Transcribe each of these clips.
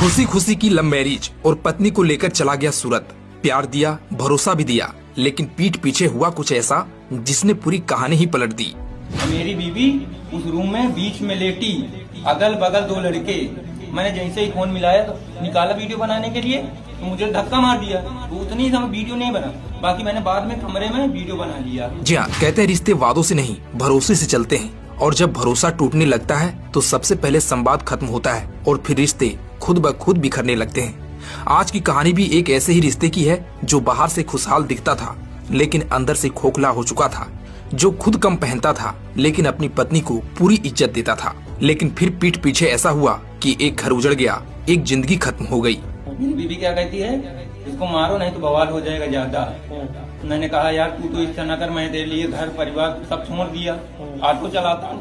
खुशी खुशी की लव मैरिज और पत्नी को लेकर चला गया सूरत। प्यार दिया, भरोसा भी दिया, लेकिन पीठ पीछे हुआ कुछ ऐसा जिसने पूरी कहानी ही पलट दी। मेरी बीवी उस रूम में बीच में लेटी, अगल बगल दो लड़के। मैंने जैसे ही फोन मिलाया तो निकाला वीडियो बनाने के लिए, तो मुझे धक्का मार दिया। तो उतनी समय वीडियो नहीं बना, बाकी मैंने बाद में कमरे में वीडियो बना लिया। जी हाँ, कहते हैं रिश्ते वादों से नहीं भरोसे से चलते हैं, और जब भरोसा टूटने लगता है तो सबसे पहले संवाद खत्म होता है और फिर रिश्ते खुद ब खुद बिखरने लगते हैं। आज की कहानी भी एक ऐसे ही रिश्ते की है जो बाहर से खुशहाल दिखता था लेकिन अंदर से खोखला हो चुका था, जो खुद कम पहनता था लेकिन अपनी पत्नी को पूरी इज्जत देता था। लेकिन फिर पीठ पीछे ऐसा हुआ कि एक घर उजड़ गया, एक जिंदगी खत्म हो गई। मेरी बीवी क्या कहती है, इसको मारो नहीं तो बवाल हो जाएगा ज्यादा। मैंने कहा यार तू तो इच्छा न कर, मैं तेरे लिए घर परिवार सब छोड़ दिया, ऑटो चलाता हूँ,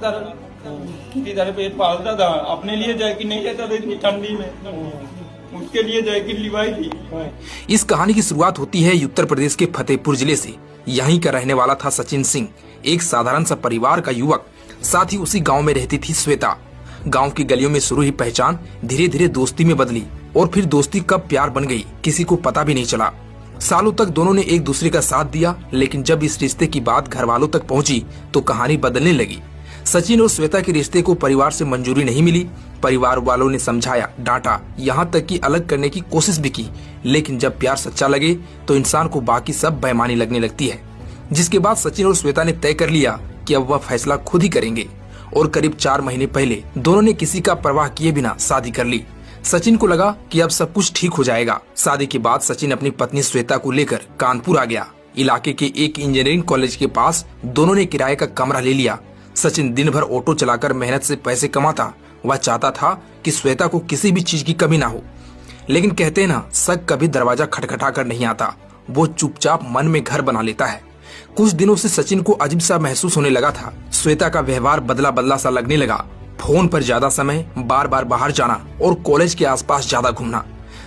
किसी तरह पेट पालता था, अपने लिए जैकेट नहीं लेता था इतनी ठंडी में, उसके लिए जैकेट लिवाई थी। इस कहानी की शुरुआत होती है उत्तर प्रदेश के फतेहपुर जिले से। यहीं का रहने वाला था सचिन सिंह, एक साधारण सा परिवार का युवक। साथ ही उसी गांव में रहती थी श्वेता। गांव की गलियों में शुरू ही पहचान धीरे धीरे दोस्ती में बदली, और फिर दोस्ती कब प्यार बन गई किसी को पता भी नहीं चला। सालों तक दोनों ने एक दूसरे का साथ दिया, लेकिन जब इस रिश्ते की बात घर वालों तक पहुंची तो कहानी बदलने लगी। सचिन और श्वेता के रिश्ते को परिवार से मंजूरी नहीं मिली। परिवार वालों ने समझाया, डांटा, यहाँ तक कि अलग करने की कोशिश भी की, लेकिन जब प्यार सच्चा लगे तो इंसान को बाकी सब बेईमानी लगने लगती है। जिसके बाद सचिन और श्वेता ने तय कर लिया कि अब वह फैसला खुद ही करेंगे, और करीब 4 महीने पहले दोनों ने किसी का परवाह किए बिना शादी कर ली। सचिन को लगा कि अब सब कुछ ठीक हो जाएगा। शादी के बाद सचिन अपनी पत्नी श्वेता को लेकर कानपुर आ गया। इलाके के एक इंजीनियरिंग कॉलेज के पास दोनों ने किराए का कमरा ले लिया। सचिन दिन भर ऑटो चलाकर मेहनत से पैसे कमाता। वह चाहता था कि श्वेता को किसी भी चीज की कमी ना हो, लेकिन कहते हैं ना, शक कभी दरवाजा खटखटा कर नहीं आता, वो चुपचाप मन में घर बना लेता है। कुछ दिनों से सचिन को अजीब सा महसूस होने लगा था। श्वेता का व्यवहार बदला बदला सा लगने लगा। फोन पर ज्यादा समय, बार बार बाहर जाना और कॉलेज के आसपास ज्यादा घूमना।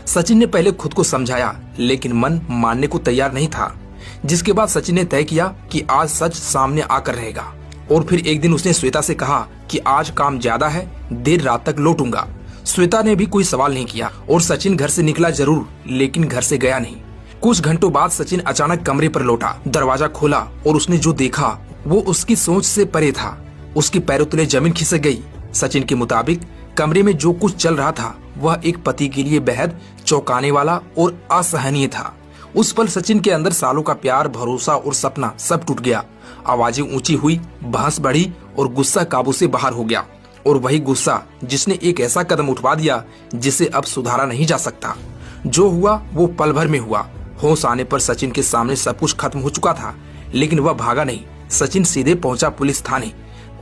सचिन ने पहले खुद को समझाया, लेकिन मन मानने को तैयार नहीं था। जिसके बाद सचिन ने तय किया कि आज सच सामने आकर रहेगा। और फिर एक दिन उसने श्वेता से कहा कि आज काम ज्यादा है, देर रात तक लौटूंगा। श्वेता ने भी कोई सवाल नहीं किया और सचिन घर से निकला जरूर, लेकिन घर से गया नहीं। कुछ घंटों बाद सचिन अचानक कमरे पर लौटा। दरवाजा खोला और उसने जो देखा वो उसकी सोच से परे था। उसके पैरों तले जमीन खिसक गई। सचिन के मुताबिक कमरे में जो कुछ चल रहा था वह एक पति के लिए बेहद चौंकाने वाला और असहनीय था। उस पल सचिन के अंदर सालों का प्यार, भरोसा और सपना सब टूट गया। आवाजें ऊंची हुई, बहस बढ़ी और गुस्सा काबू से बाहर हो गया। और वही गुस्सा जिसने एक ऐसा कदम उठवा दिया जिसे अब सुधारा नहीं जा सकता। जो हुआ वो पल भर में हुआ। होश आने पर सचिन के सामने सब कुछ खत्म हो चुका था, लेकिन वह भागा नहीं। सचिन सीधे पहुंचा पुलिस थाने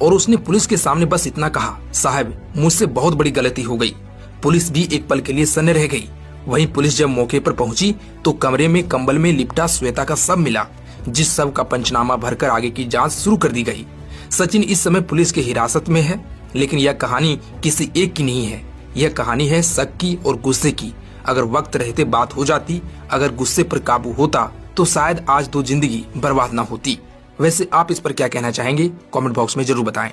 और उसने पुलिस के सामने बस इतना कहा, साहब मुझसे बहुत बड़ी गलती हो गई। पुलिस भी एक पल के लिए सन्न रह गई। वहीं पुलिस जब मौके पर पहुंची तो कमरे में कंबल में लिपटा श्वेता का शव मिला, जिस शव का पंचनामा भरकर आगे की जांच शुरू कर दी गई। सचिन इस समय पुलिस की हिरासत में है, लेकिन यह कहानी किसी एक की नहीं है। यह कहानी है शक की और गुस्से की। अगर वक्त रहते बात हो जाती, अगर गुस्से पर काबू होता, तो शायद आज 2 जिंदगी बर्बाद ना होती। वैसे आप इस पर क्या कहना चाहेंगे? कमेंट बॉक्स में जरूर बताएं।